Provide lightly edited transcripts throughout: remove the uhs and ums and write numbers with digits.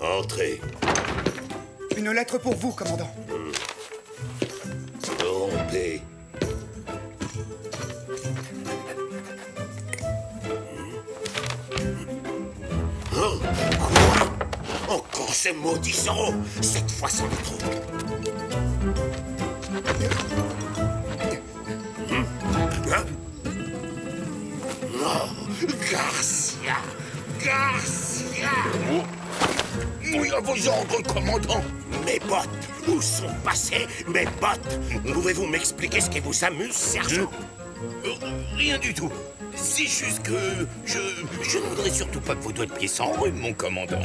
Entrez. Une lettre pour vous, commandant. Rompez. Oh, quoi? Encore ce maudit Zoro. Cette fois, c'en est trop. Hein? Oh, Garcia! Garcia! Oui, à vos ordres, commandant. Mes bottes. Où sont passées mes bottes? Pouvez-vous m'expliquer ce qui vous amuse, sergent? Rien du tout. C'est juste que je ne voudrais surtout pas que vos doigts de pied s'enrhument, mon commandant.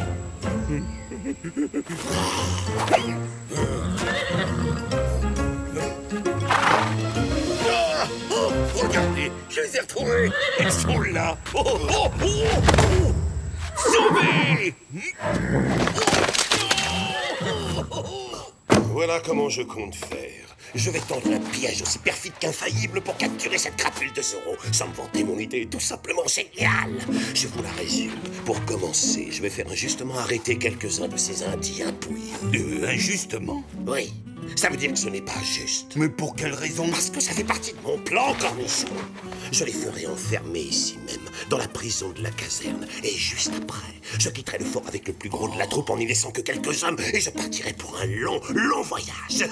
Oh, regardez, je les ai retrouvés. Ils sont là. Oh, oh, oh, oh. Sauvés! Voilà comment je compte faire. Je vais tendre un piège aussi perfide qu'infaillible pour capturer cette crapule de Zoro. Sans me vanter, mon idée est tout simplement géniale. Je vous la résume. Pour commencer, je vais faire injustement arrêter quelques-uns de ces Indiens pouilleux. Injustement? Oui. Ça veut dire que ce n'est pas juste. Mais pour quelle raison? Parce que ça fait partie de mon plan, Cornichon. Je les ferai enfermer ici même, dans la prison de la caserne. Et juste après, je quitterai le fort avec le plus gros de la troupe en n'y laissant que quelques hommes. Et je partirai pour un long, long voyage.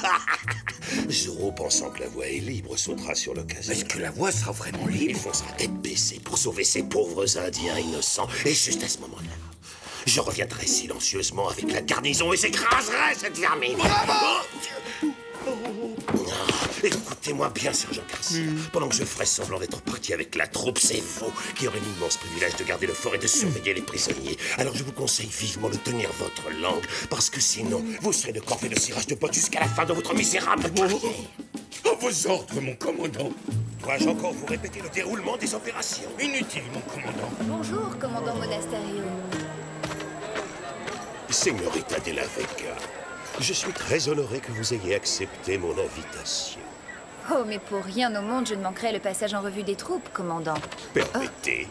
Zoro, pensant que la voie est libre, sautera sur l'occasion. Est-ce que la voie sera vraiment libre? Il foncera tête baissée pour sauver ces pauvres Indiens innocents. Et juste à ce moment-là, je reviendrai silencieusement avec la garnison et j'écraserai cette vermine. Écoutez-moi bien, sergent Garcia. Pendant que je ferai semblant d'être parti avec la troupe, c'est vous qui aurez l'immense privilège de garder le fort et de surveiller les prisonniers. Alors je vous conseille vivement de tenir votre langue, parce que sinon, vous serez de corvée de cirage de potes jusqu'à la fin de votre misérable carrière. À vos ordres, mon commandant. Dois-je encore vous répéter le déroulement des opérations? Inutile, mon commandant. Bonjour, commandant Monasterio. Señorita de la Vega, je suis très honoré que vous ayez accepté mon invitation. Oh, mais pour rien au monde, je ne manquerai le passage en revue des troupes, commandant. Permettez.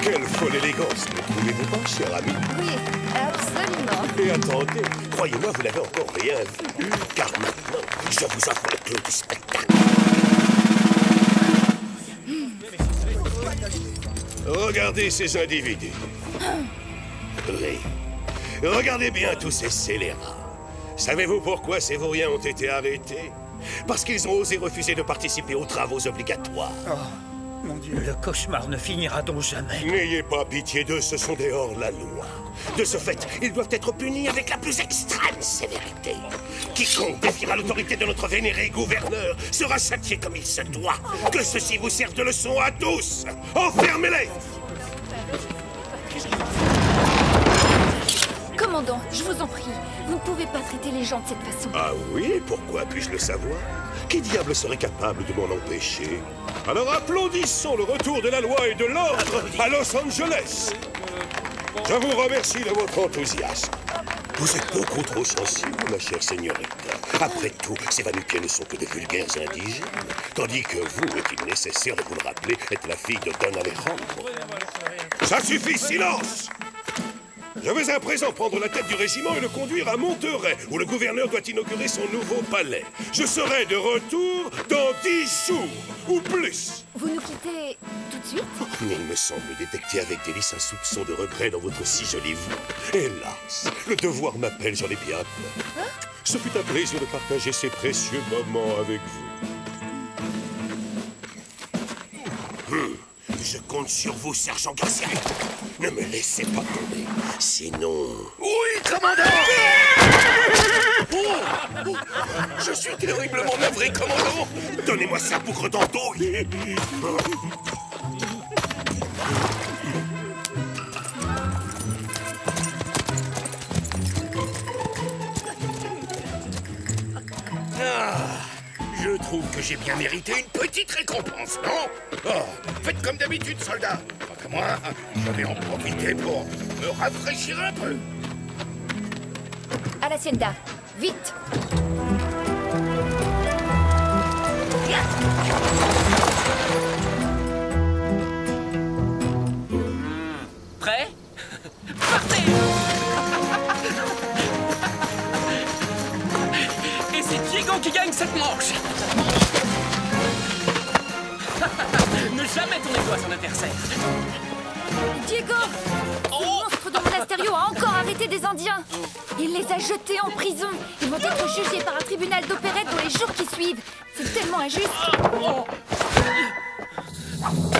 Quelle folle élégance, ne trouvez-vous pas, cher ami? Oui, absolument. Et attendez, croyez-moi, vous n'avez encore rien vu. Car maintenant, je vous offre le clou du spectacle. Regardez ces individus. Oui. Regardez bien tous ces scélérats. Savez-vous pourquoi ces vauriens ont été arrêtés? Parce qu'ils ont osé refuser de participer aux travaux obligatoires. Mon Dieu. Le cauchemar ne finira donc jamais. N'ayez pas pitié d'eux, ce sont des hors-la-loi. De ce fait, ils doivent être punis avec la plus extrême sévérité. Quiconque défiera l'autorité de notre vénéré gouverneur sera châtié comme il se doit. Que ceci vous serve de leçon à tous. Enfermez-les! Commandant, je vous en prie, vous ne pouvez pas traiter les gens de cette façon. Ah oui, pourquoi puis-je le savoir? Qui diable serait capable de m'en empêcher? Alors applaudissons le retour de la loi et de l'ordre à Los Angeles. Je vous remercie de votre enthousiasme. Vous êtes beaucoup trop sensible, ma chère señorita. Après tout, ces va-nu-pieds ne sont que de vulgaires indigènes. Tandis que vous, est-il nécessaire de vous le rappeler, êtes la fille de Don Alejandro. Ça suffit, silence! Je vais à présent prendre la tête du régiment et le conduire à Monterrey, où le gouverneur doit inaugurer son nouveau palais. Je serai de retour dans 10 jours, ou plus. Vous nous quittez tout de suite? Mais il me semble détecter avec délice un soupçon de regret dans votre si jolie voix. Hélas, le devoir m'appelle, j'en ai bien peur. Ce fut un plaisir de partager ces précieux moments avec vous. Je compte sur vous, sergent Garcia. Ne me laissez pas tomber, sinon... Oui, commandant! Je suis terriblement navré, commandant! Donnez-moi ça, bougre d'andouille! que j'ai bien mérité une petite récompense, non? Oh, faites comme d'habitude, soldats. Quant à moi, je vais en profiter pour me rafraîchir un peu. À l'hacienda, vite! Prêt? Partez! Et c'est Diego qui gagne cette manche! Ne jamais tourner le doigt son adversaire. Diego! Ce monstre de Monasterio a encore arrêté des Indiens! Il les a jetés en prison! Ils vont être jugés par un tribunal d'opérette dans les jours qui suivent! C'est tellement injuste!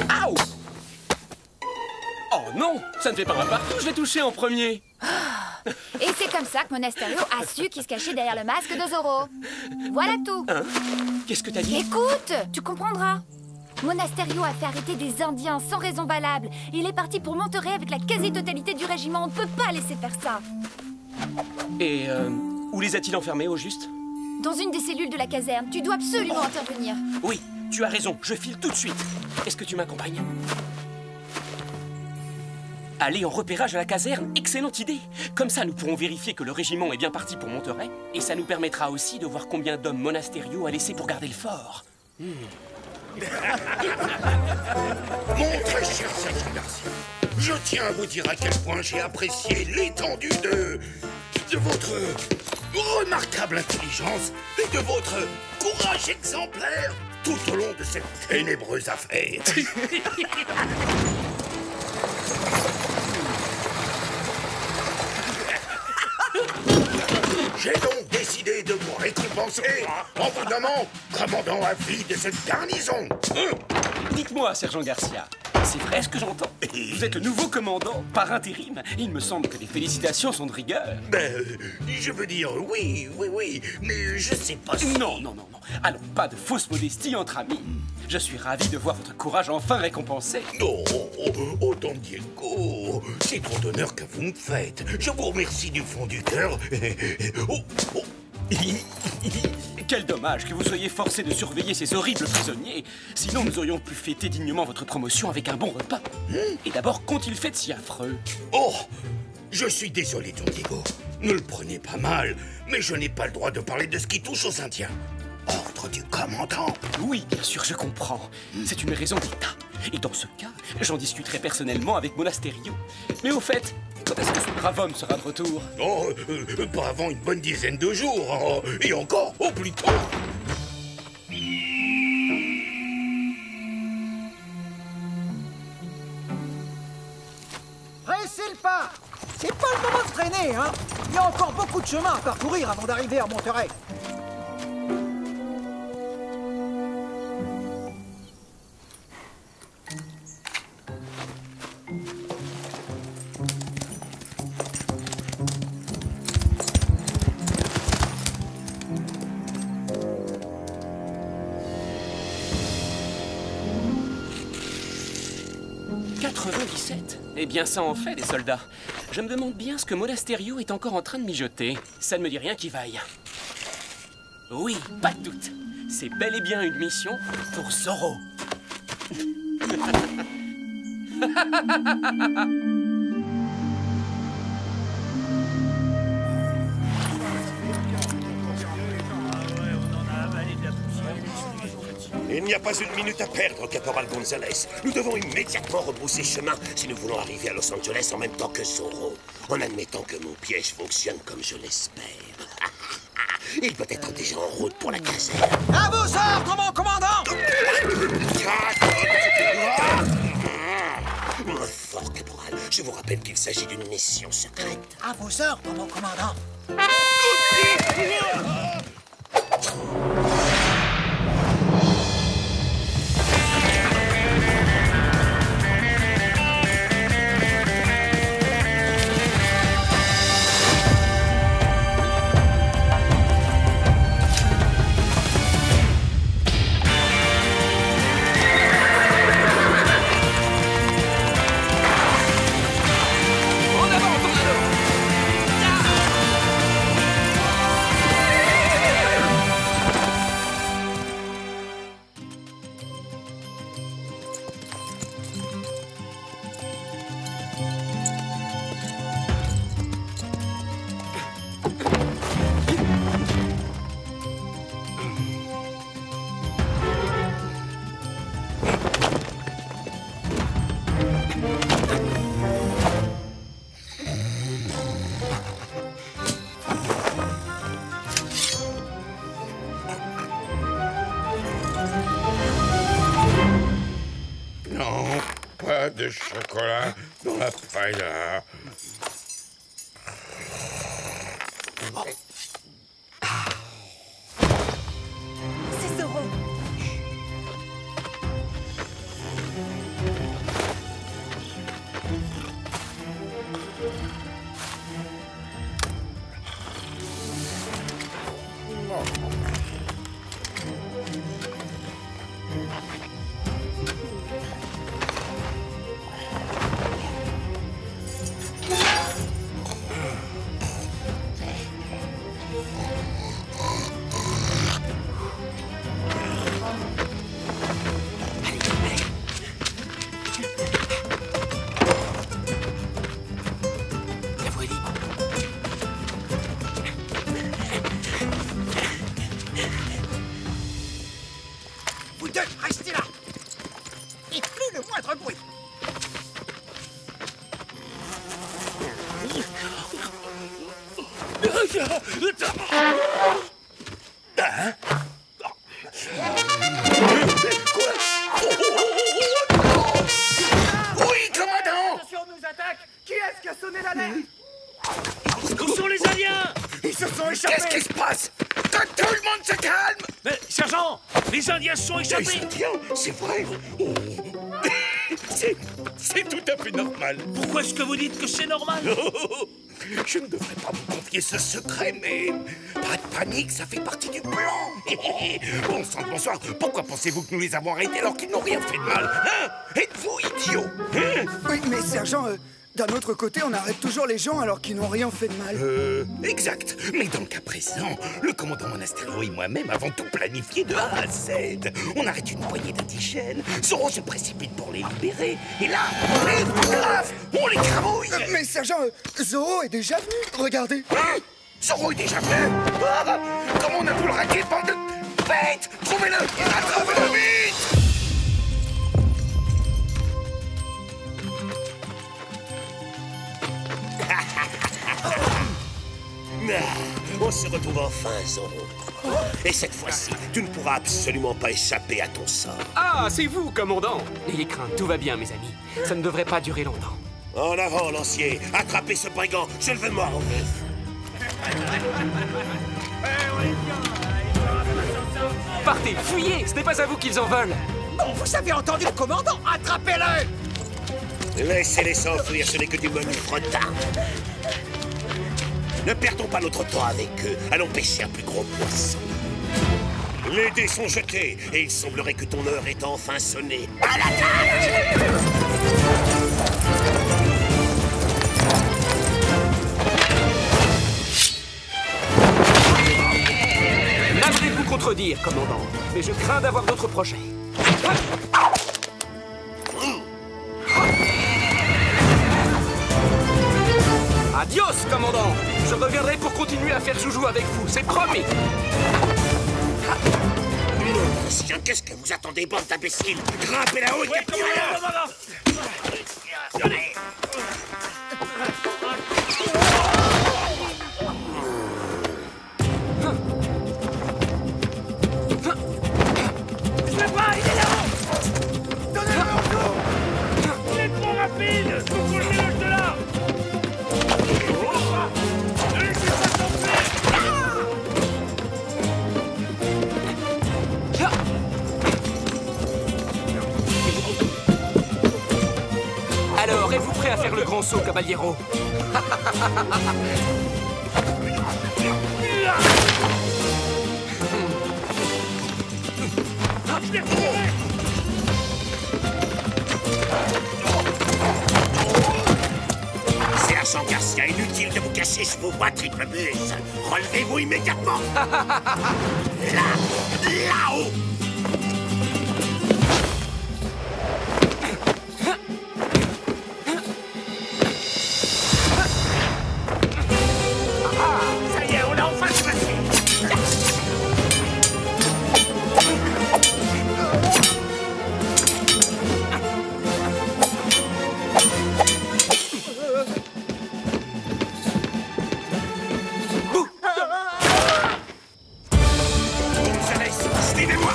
Aouh! Oh non! Ça ne fait pas mal partout, je l'ai touché en premier! Et c'est comme ça que Monasterio a su qu'il se cachait derrière le masque de Zorro. Voilà tout! Hein? Qu'est-ce que t'as dit? Écoute! Tu comprendras! Monasterio a fait arrêter des Indiens sans raison valable. Il est parti pour Monterrey avec la quasi-totalité du régiment. On ne peut pas laisser faire ça. Et où les a-t-il enfermés au juste? Dans une des cellules de la caserne. Tu dois absolument intervenir. Oui, tu as raison, je file tout de suite. Est-ce que tu m'accompagnes? Aller en repérage à la caserne, excellente idée. Comme ça, nous pourrons vérifier que le régiment est bien parti pour Monterrey. Et ça nous permettra aussi de voir combien d'hommes Monasterio a laissé pour garder le fort. Mon très cher sergent Garcia, je tiens à vous dire à quel point j'ai apprécié l'étendue de votre remarquable intelligence et de votre courage exemplaire tout au long de cette ténébreuse affaire. J'ai donc décidé de vous récompenser en vous nommant commandant à vie de cette garnison. Dites-moi, sergent Garcia, c'est vrai ce que j'entends? Vous êtes le nouveau commandant par intérim. Il me semble que les félicitations sont de rigueur. Je veux dire, oui, mais je sais pas si... Non. Alors, pas de fausse modestie entre amis. Je suis ravi de voir votre courage enfin récompensé. Oh, Don Diego, c'est trop d'honneur que vous me faites. Je vous remercie du fond du cœur. Quel dommage que vous soyez forcé de surveiller ces horribles prisonniers. Sinon, nous aurions pu fêter dignement votre promotion avec un bon repas. Et d'abord, qu'ont-ils fait de si affreux? Oh, je suis désolé, Don Diego. Ne le prenez pas mal, mais je n'ai pas le droit de parler de ce qui touche aux Indiens. Ordre du commandant. Oui, bien sûr, je comprends. C'est une raison d'État. Et dans ce cas, j'en discuterai personnellement avec Monasterio. Mais au fait, quand est-ce que ce brave homme sera de retour? Oh, pas avant une bonne dizaine de jours. Oh, et encore, au plus tôt. Pressez le pas! C'est pas le moment de traîner, hein! Il y a encore beaucoup de chemin à parcourir avant d'arriver à Monterrey. Eh bien, ça en fait, des soldats. Je me demande bien ce que Monasterio est encore en train de mijoter. Ça ne me dit rien qui vaille. Oui, pas de doute. C'est bel et bien une mission pour Zorro. Il n'y a pas une minute à perdre, Caporal Gonzalez. Nous devons immédiatement rebrousser chemin si nous voulons arriver à Los Angeles en même temps que Zorro. En admettant que mon piège fonctionne comme je l'espère. Il peut être déjà en route pour la caserne. À vos ordres, mon commandant! Fort, Caporal. Je vous rappelle qu'il s'agit d'une mission secrète. À vos ordres, mon commandant. de chocolat dans la paella. C'est Zoro. La voie est libre. Vous deux, restez là. Et plus le moindre bruit. Oui, commandant! Attention, on nous attaque. Qui est-ce qui a sonné l'alerte? Où sont les Indiens? Ils se sont échappés. Qu'est-ce qui se passe? Que tout le monde se calme! Mais, sergent, les Indiens se sont Les échappés. Indiens, c'est vrai! Oh. C'est tout à fait normal. Pourquoi est-ce que vous dites que c'est normal? Je ne devrais pas vous confier ce secret, mais pas de panique, ça fait partie du plan. Bon sang de bonsoir, pourquoi pensez-vous que nous les avons arrêtés alors qu'ils n'ont rien fait de mal? Hein? Êtes-vous idiots? Hein? Oui, mais sergent, d'un autre côté, on arrête toujours les gens alors qu'ils n'ont rien fait de mal. Exact. Mais dans le cas présent, le commandant Monasterio et moi-même avons tout planifié de A à Z. On arrête une poignée d'indigènes, Zoro se précipite pour les libérer, et là, paf, on les cramouille. Mais sergent, Zoro est déjà venu. Regardez. Hein? Zoro est déjà venu? Ah, comment on a pu le raquer, bande de bêtes? Trouvez-le! Attrapez-le vite! On se retrouve enfin, Zoro. Et cette fois-ci, tu ne pourras absolument pas échapper à ton sort. Ah, c'est vous, commandant. N'ayez crainte, tout va bien, mes amis. Ça ne devrait pas durer longtemps. En avant, lancier. Attrapez ce brigand. Je le veux mort au vif. Partez, fuyez. Ce n'est pas à vous qu'ils en veulent. Bon, vous avez entendu le commandant. Attrapez-le. Laissez-les s'enfuir, ce n'est que du menu retard. Ne perdons pas notre temps avec eux. Allons pêcher un plus gros poisson. Les dés sont jetés et il semblerait que ton heure est enfin sonnée. À l'attaque! Navrez vous contredire, commandant, mais je crains d'avoir d'autres projets. Adios, commandant. Je reviendrai pour continuer à faire joujou avec vous, c'est promis. Tiens, qu'est-ce que vous attendez, bande d'imbéciles? Grimpez là-haut et capturez-le! Je le vois, il est là-haut. Donnez-le un coup. Il est trop rapide. Faut qu'on le mélange de là. Ne laissez pas s'enfuir. Alors, êtes-vous prêt à faire le grand saut, caballero? Je l'ai retrouvé. Sergent Garcia, inutile de vous cacher, je vous vois, triple buse. Relevez-vous immédiatement. Là-haut. Ça y est, on l'a enfin dépassé. Gonzalez, suivez-moi.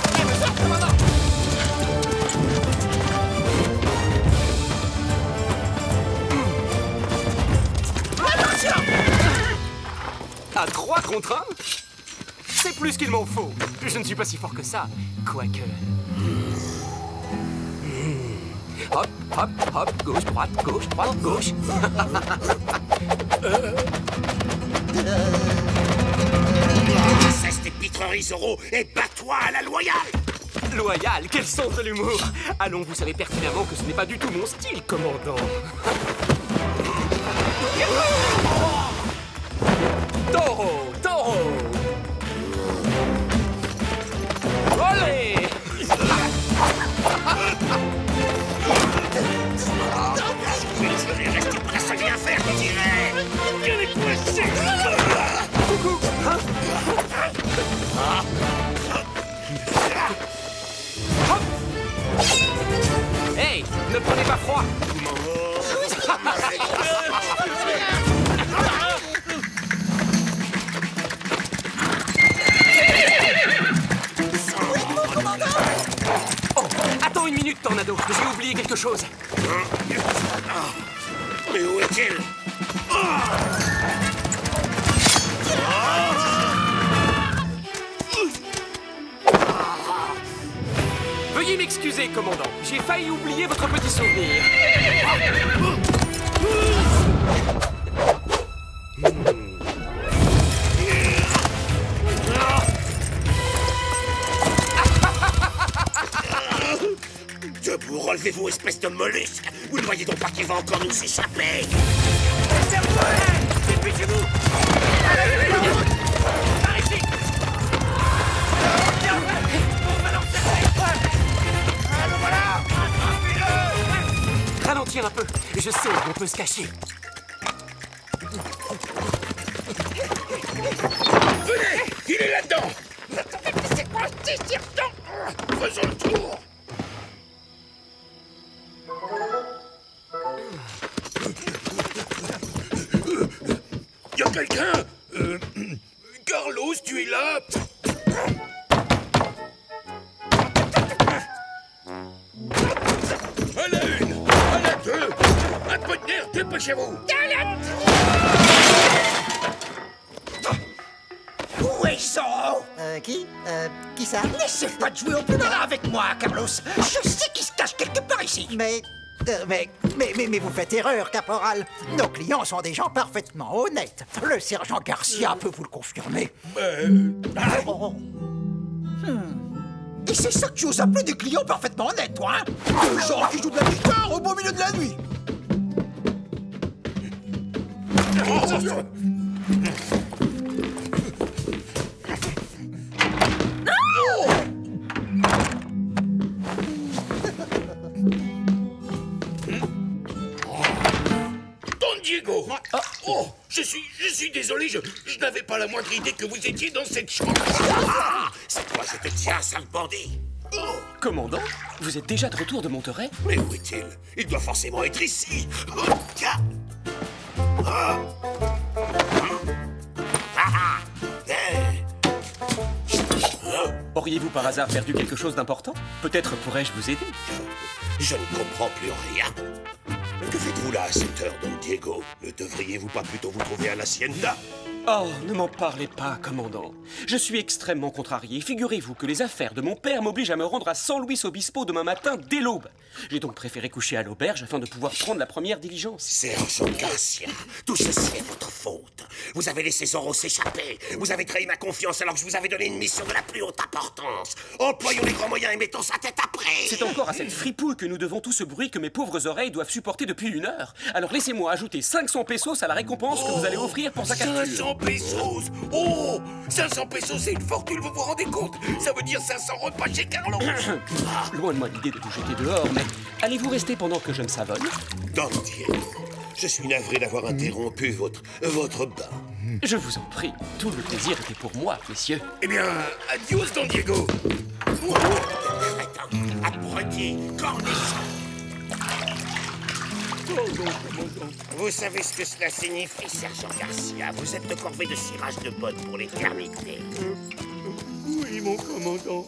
À 3 contre 1? C'est plus qu'il m'en faut. Je ne suis pas si fort que ça. Quoique... Hop, hop, hop, gauche, droite, gauche. Cesse tes pitreries, Zoro, et bats-toi à la loyale! Loyal, quel sens de l'humour! Allons, vous savez pertinemment que ce n'est pas du tout mon style, commandant. Taureau, taureau! Olé! Je vais rester presque à rien faire, je dirais! Quel est coincé! Coucou! Hein? Hey, ne prenez pas froid! Oh, attends une minute, Tornado. J'ai oublié quelque chose. Mais où est-il? Veuillez m'excuser, commandant. J'ai failli oublier votre petit souvenir. Debout, relevez-vous, espèce de mollusque! Vous ne voyez donc pas qu'il va encore nous échapper? Dépêchez-vous! Par ici! On va l'encercler! Alors voilà! Attrapez-le! Ralentir un peu. Je sais où on peut se cacher. Venez! Il est là-dedans! Attendez, c'est quoi ce tire-temps? Faisons le tour! Y'a quelqu'un? Carlos, tu es là? À la une! À la deux! Un peu de nerf, dépêchez-vous! Où est Zoro? Qui ça? Laissez pas de jouer au pédala avec moi, Carlos. Je sais qu'il se cache quelque part ici. Mais vous faites erreur, caporal. Nos clients sont des gens parfaitement honnêtes. Le sergent Garcia peut vous le confirmer. Oh. Et c'est ça que tu oses appeler des clients parfaitement honnêtes, toi, hein? Des gens qui jouent de la guitare au beau milieu de la nuit. Don Diego! Oh, je suis désolé, je n'avais pas la moindre idée que vous étiez dans cette chambre. Ah, c'est quoi je te tiens, sale bandit? Oh, Commandant, vous êtes déjà de retour de Monterey? mais où est-il? Il doit forcément être ici. Oh, tiens. Ah. Ah. Eh. Auriez-vous par hasard perdu quelque chose d'important? Peut-être pourrais-je vous aider? Je ne comprends plus rien. Que faites-vous là à cette heure, Don Diego? Ne devriez-vous pas plutôt vous trouver à l'hacienda? Oh, ne m'en parlez pas, commandant. Je suis extrêmement contrarié. Figurez-vous que les affaires de mon père m'obligent à me rendre à San Luis Obispo demain matin dès l'aube. J'ai donc préféré coucher à l'auberge afin de pouvoir prendre la première diligence. Sergent Garcia, tout ceci est votre faute. Vous avez laissé Zoro s'échapper. Vous avez trahi ma confiance alors que je vous avais donné une mission de la plus haute importance. Employons les grands moyens et mettons sa tête après. C'est encore à cette fripouille que nous devons tout ce bruit que mes pauvres oreilles doivent supporter depuis 1 heure. Alors laissez-moi ajouter 500 pesos à la récompense que vous allez offrir pour sa capture. 500 pesos! Oh! 500 pesos, c'est une fortune, vous vous rendez compte? Ça veut dire 500 repas chez Carlos! Loin de moi l'idée de vous jeter dehors, mais allez-vous rester pendant que je me savonne? Don Diego, je suis navré d'avoir interrompu votre bain. Je vous en prie, tout le plaisir était pour moi, messieurs. Eh bien, adios, Don Diego! Oh, crétin, abruti, cornichon! Vous savez ce que cela signifie, Sergent Garcia? Vous êtes de corvée de cirage de bottes pour l'éternité. Oui, mon commandant.